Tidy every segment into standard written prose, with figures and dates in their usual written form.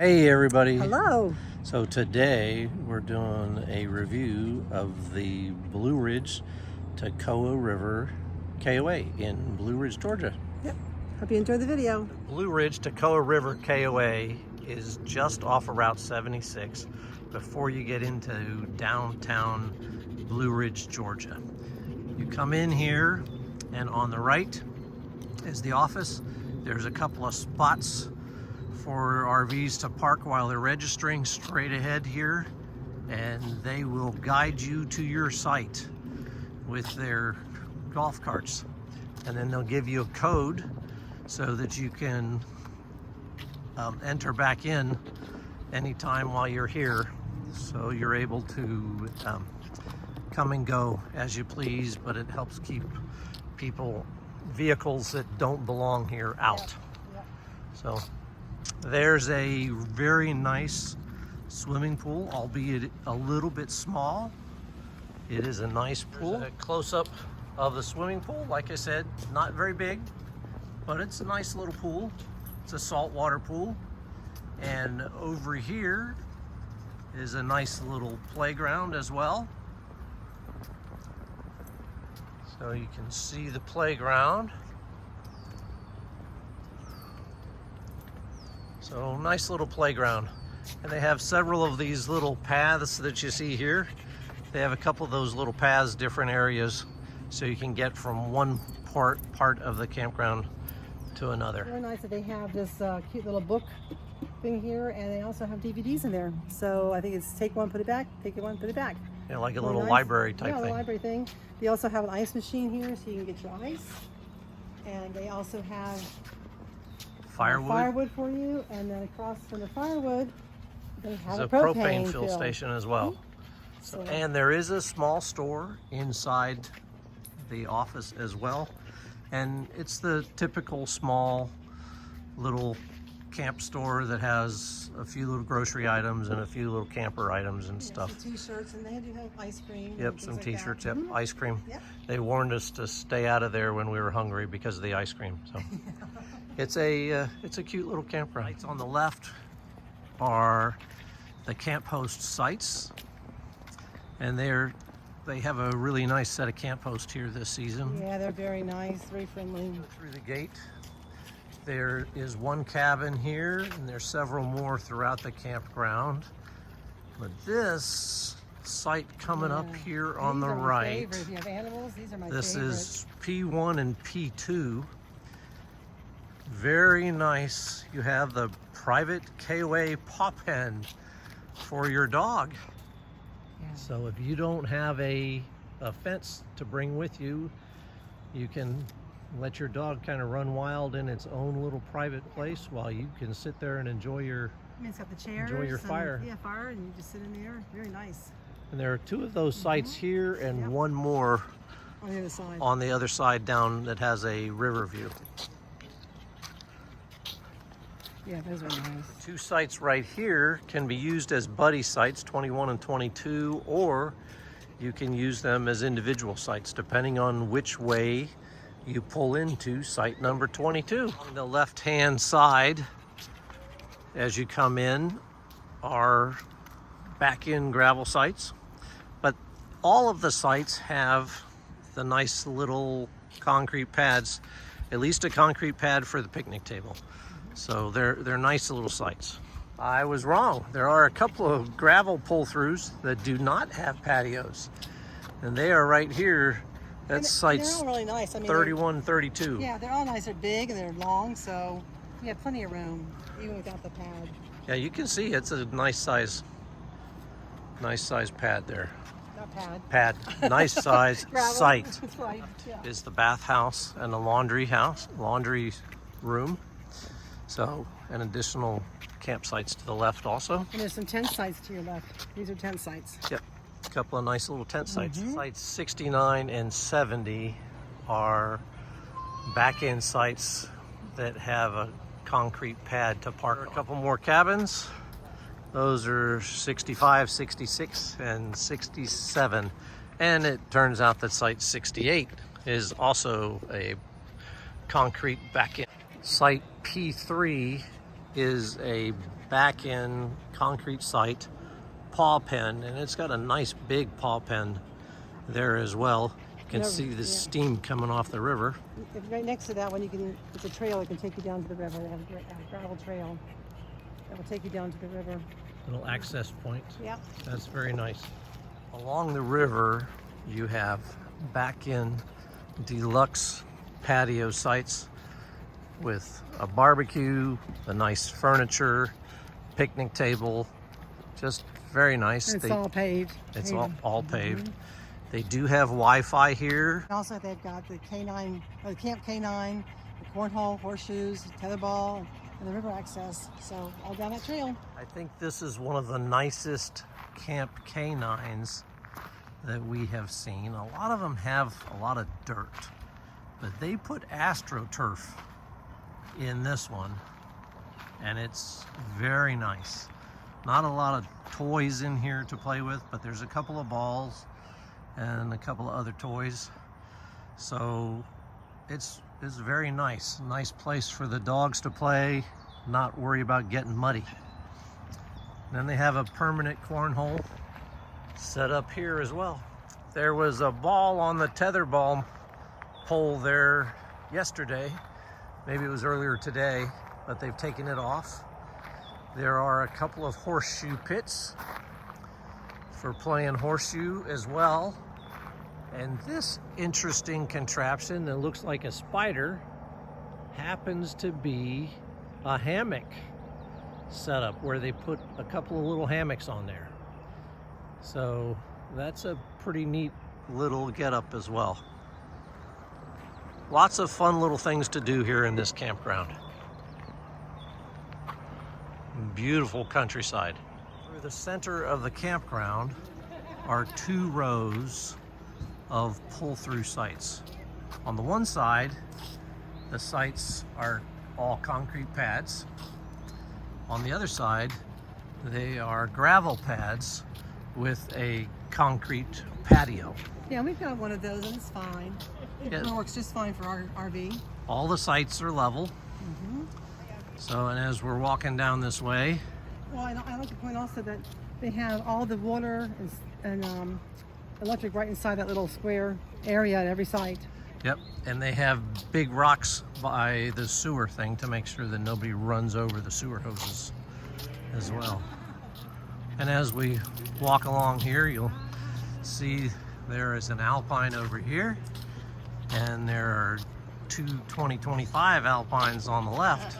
Hey everybody. Hello. So today we're doing a review of the Blue Ridge Toccoa River KOA in Blue Ridge, Georgia. Yep. Hope you enjoyed the video. Blue Ridge Toccoa River KOA is just off of Route 76 before you get into downtown Blue Ridge, Georgia. You come in here and on the right is the office. There's a couple of spots for RVs to park while they're registering straight ahead here, and they will guide you to your site with their golf carts, and then they'll give you a code so that you can enter back in anytime while you're here, so you're able to come and go as you please, but it helps keep vehicles that don't belong here out. Yep. So there's a very nice swimming pool, albeit a little bit small. It is a nice pool. There's a close-up of the swimming pool. Like I said, not very big, but it's a nice little pool. It's a saltwater pool. And over here is a nice little playground as well. So you can see the playground. So nice little playground. And they have several of these little paths that you see here. They have a couple of those little paths, different areas, so you can get from one part of the campground to another. Very nice that they have this cute little book thing here, and they also have DVDs in there. So I think it's take one, put it back, take it one, put it back. Yeah, like a little library type thing. Yeah, a library thing. They also have an ice machine here, so you can get your ice. And they also have firewood for you, and then across from the firewood, they have There's a propane fuel station as well. So, and there is a small store inside the office as well. And it's the typical small little camp store that has a few little grocery items and a few little camper items and stuff. Some t-shirts, and they do have ice cream. Yep, some t-shirts, yep, ice cream. Yep. They warned us to stay out of there when we were hungry because of the ice cream. So it's a cute little campground. Lights on the left are the camp host sites, and they have a really nice set of camp hosts here this season. Yeah, they're very nice, very friendly. Go through the gate. There is one cabin here, and there's several more throughout the campground. But this site coming up here on the right, if you have animals, these are my this favorite. is P1 and P2. Very nice. You have the private KOA paw pen for your dog. Yeah. So if you don't have a fence to bring with you, you can let your dog kind of run wild in its own little private place while you can sit there and enjoy your It's got the chairs. enjoy your fire. Yeah, fire, and you just sit in there. Very nice. And there are two of those sites here and one more On the other side. on the other side down that has a river view. Yeah, those are nice. The two sites right here can be used as buddy sites, 21 and 22, or you can use them as individual sites depending on which way you pull into site number 22. On the left-hand side, as you come in, are back-in gravel sites, but all of the sites have the nice little concrete pads, at least a concrete pad for the picnic table. So they're nice little sites. I was wrong. There are a couple of gravel pull-throughs that do not have patios, and they are right here. That's sites they're all really nice. I mean, 31, 32. Yeah, they're all nice. They're big and they're long, so you have plenty of room, even without the pad. Yeah, you can see it's a nice size pad there. Not pad. Pad, nice size site. That's right. Yeah. Is the bathhouse and the laundry room. So, and additional campsites to the left also. And there's some tent sites to your left. These are tent sites. Yep, a couple of nice little tent sites. Sites 69 and 70 are back-end sites that have a concrete pad to park. A couple more cabins. Those are 65, 66, and 67. And it turns out that site 68 is also a concrete back-end. Site P3 is a back in concrete site paw pen, and it's got a nice big paw pen there as well. You can see the steam coming off the river. Right next to that one, it's a trail that can take you down to the river. They have a gravel trail that will take you down to the river. Little access point. Yeah. That's very nice. Along the river, you have back in deluxe patio sites with a barbecue, the nice furniture, picnic table, just very nice. It's all paved. It's all paved. They do have Wi-Fi here. Also, they've got the K9, Camp K9, the cornhole, horseshoes, tetherball, and the river access. So all down that trail. I think this is one of the nicest Camp K9s that we have seen. A lot of them have a lot of dirt, but they put AstroTurf in this one, and it's very nice. Not a lot of toys in here to play with, but there's a couple of balls and a couple of other toys. So it's very nice. Nice place for the dogs to play, not worry about getting muddy. Then they have a permanent cornhole set up here as well. There was a ball on the tetherball pole there yesterday. Maybe it was earlier today, but they've taken it off. There are a couple of horseshoe pits for playing horseshoe as well. And this interesting contraption that looks like a spider happens to be a hammock setup where they put a couple of little hammocks on there. So that's a pretty neat little getup as well. Lots of fun little things to do here in this campground. Beautiful countryside. Through the center of the campground are 2 rows of pull-through sites. On the one side, the sites are all concrete pads. On the other side, they are gravel pads with a concrete patio. Yeah, we've got one of those and it's fine. It works just fine for our RV. All the sites are level. So, and as we're walking down this way. Well, I like to point also that they have all the water and electric right inside that little square area at every site. Yep, and they have big rocks by the sewer thing to make sure that nobody runs over the sewer hoses as well. And as we walk along here, you'll see there is an Alpine over here, and there are 2 2025 Alpines on the left.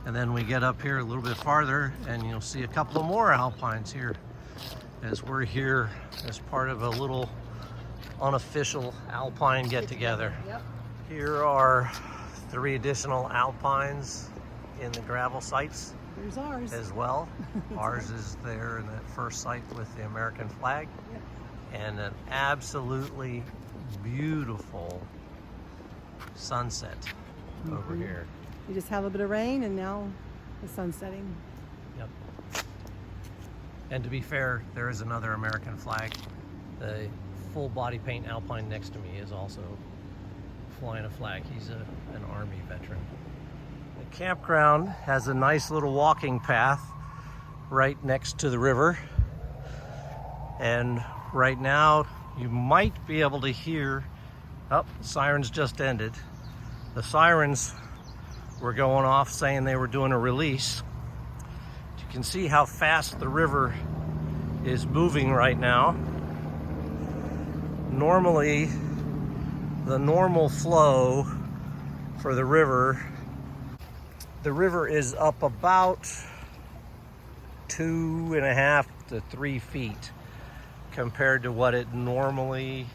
And then we get up here a little bit farther, and you'll see a couple of more Alpines here, as we're here as part of a little unofficial Alpine get-together. Yep. Here are 3 additional Alpines in the gravel sites. There's ours as well. Ours is there in that first site with the American flag. Yep. And an absolutely beautiful sunset over here. You just had a little bit of rain and now the sun's setting. Yep. And to be fair, there is another American flag. The full body paint Alpine next to me is also flying a flag. He's an Army veteran. The campground has a nice little walking path right next to the river. And right now you might be able to hear, oh, sirens just ended. The sirens were going off saying they were doing a release. You can see how fast the river is moving right now. Normally, the normal flow for the river is up about 2.5 to 3 feet compared to what it normally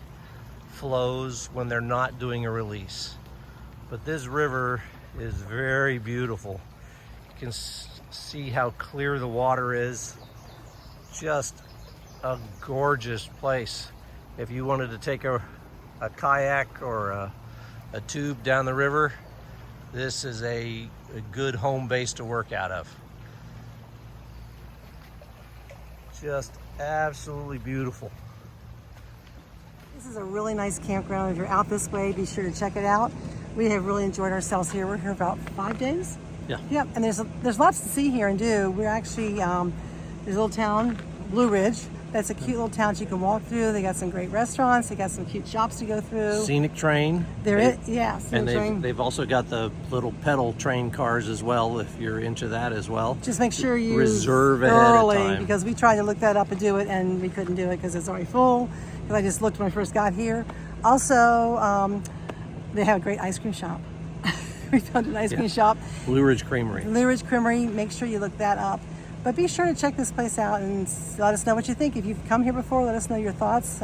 flows when they're not doing a release. But this river is very beautiful. You can see how clear the water is. Just a gorgeous place. If you wanted to take a kayak or a tube down the river, this is a good home base to work out of. Just absolutely beautiful. This is a really nice campground. If you're out this way, be sure to check it out. We have really enjoyed ourselves here. We're here about 5 days. Yeah. Yep, and there's lots to see here and do. We're actually, there's a little town, Blue Ridge. That's a cute little town you can walk through. They got some great restaurants. They got some cute shops to go through. Scenic train. Yeah, scenic train. And they've also got the little pedal train cars as well, if you're into that as well. Just make sure you reserve ahead early, of time. because we tried to look that up and do it, and we couldn't do it because it's already full. Because I just looked when I first got here. Also, they have a great ice cream shop. We found an ice cream shop. Blue Ridge Creamery. Blue Ridge Creamery. Make sure you look that up. But be sure to check this place out and let us know what you think. If you've come here before, let us know your thoughts.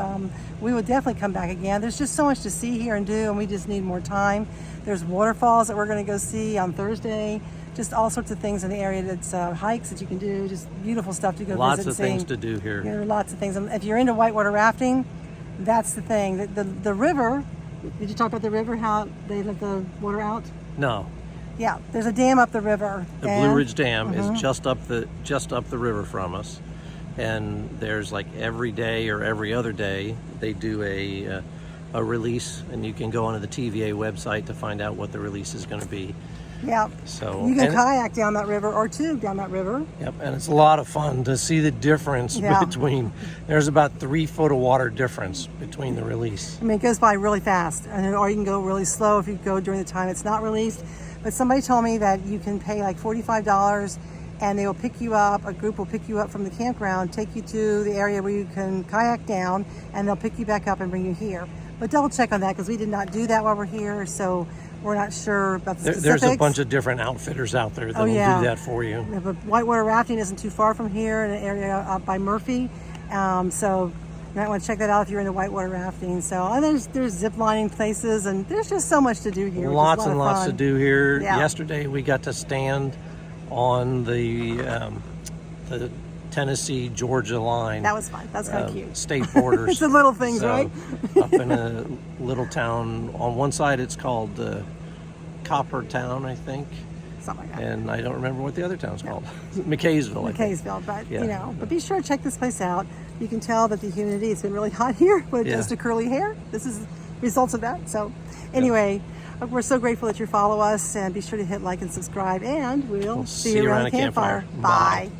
We would definitely come back again. There's just so much to see here and do, and we just need more time. There's waterfalls that we're going to go see on Thursday. Just all sorts of things in the area. That's hikes that you can do. Just beautiful stuff to go Lots visit and see. of things to do here. There are lots of things. And if you're into whitewater rafting, that's the thing. The river, did you talk about the river, how they let the water out? No. Yeah, there's a dam up the river. The Blue Ridge Dam is just up the river from us, and there's like every day or every other day they do a release, and you can go onto the TVA website to find out what the release is going to be. Yeah. So you can kayak down that river or tube down that river. Yep, and it's a lot of fun to see the difference between. There's about 3 foot of water difference between the release. I mean, it goes by really fast, or you can go really slow if you go during the time it's not released. But somebody told me that you can pay like $45 and they will pick you up, a group will pick you up from the campground, take you to the area where you can kayak down, and they'll pick you back up and bring you here. But double check on that, because we did not do that while we're here, so we're not sure about the specifics. There's a bunch of different outfitters out there that will do that for you. Yeah, but whitewater rafting isn't too far from here, in an area up by Murphy. So you might want to check that out if you're into whitewater rafting. So and there's zip lining places, and there's just so much to do here. Lots and lots to do here. Yeah. Yesterday we got to stand on the Tennessee-Georgia line. That was fun. That's kind of cute. State borders. It's the little things, right? Up in a little town. On one side it's called Coppertown, I think. Something like that. And I don't remember what the other town's called. McKaysville, I think. McKaysville, but but be sure to check this place out. You can tell that the humidity, it's been really hot here with just a curly hair. This is results of that. So anyway, we're so grateful that you follow us, and be sure to hit like and subscribe, and we'll see you around the campfire. Bye.